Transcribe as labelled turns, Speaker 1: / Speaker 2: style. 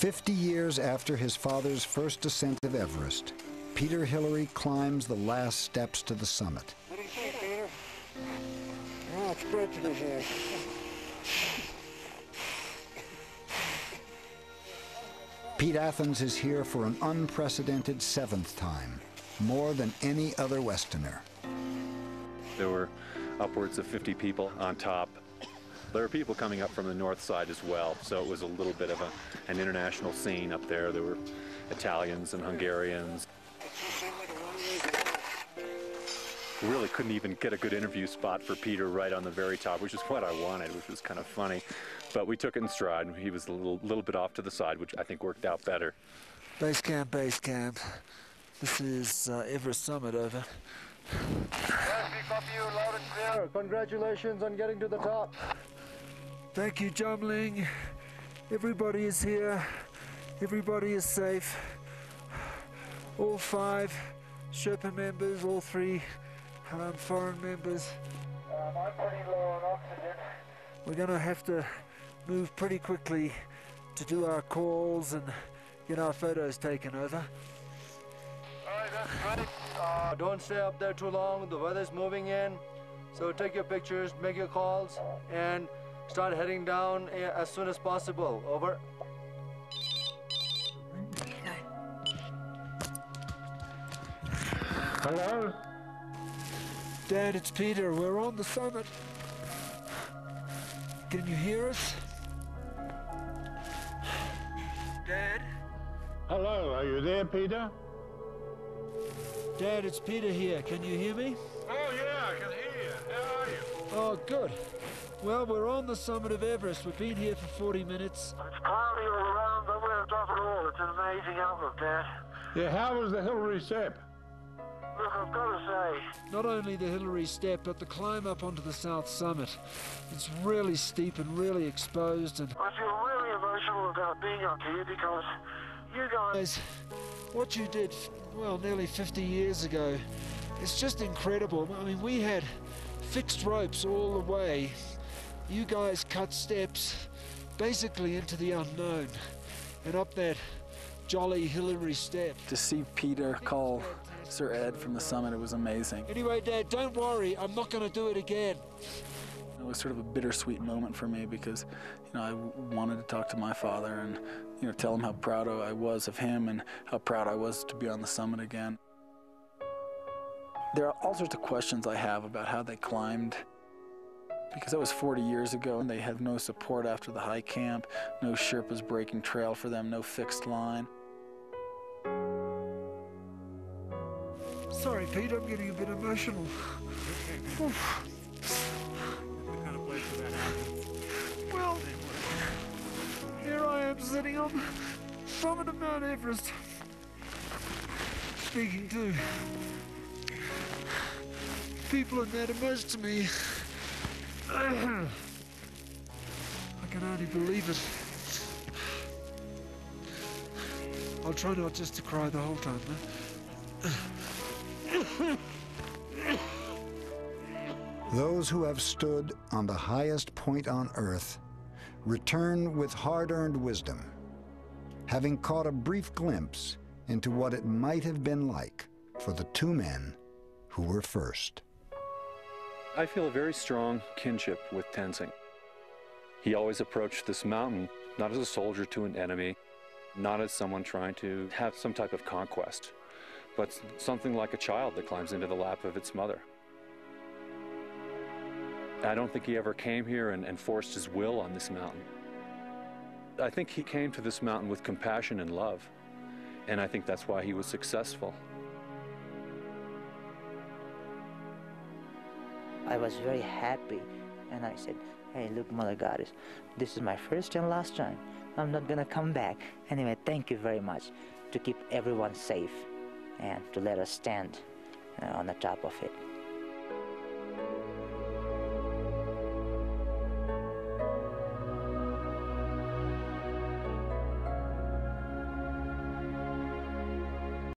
Speaker 1: 50 years after his father's first ascent of Everest, Peter Hillary climbs the last steps to the summit.
Speaker 2: What do you think, Peter? Oh, it's great to be here.
Speaker 1: Pete Athens is here for an unprecedented 7th time, more than any other Westerner.
Speaker 3: There were upwards of 50 people on top. There were people coming up from the north side as well, so it was a little bit of an international scene up there. There were Italians and Hungarians. We really couldn't even get a good interview spot for Peter right on the very top, which is what I wanted, which was kind of funny. But we took it in stride, and he was a little bit off to the side, which I think worked out better.
Speaker 4: Base camp, base camp. This is Everest summit, over.
Speaker 2: Loud and clear. Congratulations on getting to the top.
Speaker 4: Thank you, Jumling. Everybody is here. Everybody is safe. All 5 Sherpa members, all 3 foreign members.
Speaker 2: I'm pretty low on oxygen.
Speaker 4: We're going to have to move pretty quickly to do our calls and get our photos taken, over.
Speaker 2: All right, that's great. Don't stay up there too long. The weather's moving in. So take your pictures, make your calls, and start heading down as soon as possible. Over.
Speaker 5: Hello?
Speaker 4: Dad, it's Peter. We're on the summit. Can you hear us? Dad?
Speaker 5: Hello, are you there, Peter?
Speaker 4: Dad, it's Peter here. Can you hear me?
Speaker 5: Oh, yeah, I can hear you. How are you?
Speaker 4: Oh, good. Well, we're on the summit of Everest. We've been here for 40 minutes.
Speaker 2: It's cloudy all around, but we're on top of it all. It's an amazing outlook, Dad.
Speaker 5: Yeah, how was the Hillary step?
Speaker 2: Look, I've got to say,
Speaker 4: Not only the Hillary step, but the climb up onto the south summit. It's really steep and really exposed, and
Speaker 2: I feel really emotional about being up here because you guys...
Speaker 4: what you did, well, nearly 50 years ago, it's just incredible. I mean, we had fixed ropes all the way. You guys cut steps basically into the unknown and up that jolly Hillary step.
Speaker 6: To see Peter call Sir Ed from the summit, it was amazing.
Speaker 4: Anyway, Dad, don't worry, I'm not going to do it again.
Speaker 6: It was sort of a bittersweet moment for me because, you know, I wanted to talk to my father and, you know, tell him how proud I was of him and how proud I was to be on the summit again. There are all sorts of questions I have about how they climbed, because that was 40 years ago and they have no support after the high camp, no Sherpas breaking trail for them, no fixed line.
Speaker 4: Sorry, Pete, I'm getting a bit emotional. Well, here I am sitting on the summit of Mount Everest, speaking to people that matter most to me. I can only believe it. I'll try not just to cry the whole time, though.
Speaker 1: Those who have stood on the highest point on earth return with hard-earned wisdom, having caught a brief glimpse into what it might have been like for the 2 men who were first.
Speaker 3: I feel a very strong kinship with Tenzing. He always approached this mountain not as a soldier to an enemy, not as someone trying to have some type of conquest, but something like a child that climbs into the lap of its mother. I don't think he ever came here and forced his will on this mountain. I think he came to this mountain with compassion and love, and I think that's why he was successful.
Speaker 7: I was very happy, and I said, hey, look, Mother Goddess, this is my first and last time. I'm not gonna come back. Anyway, thank you very much to keep everyone safe and to let us stand on the top of it.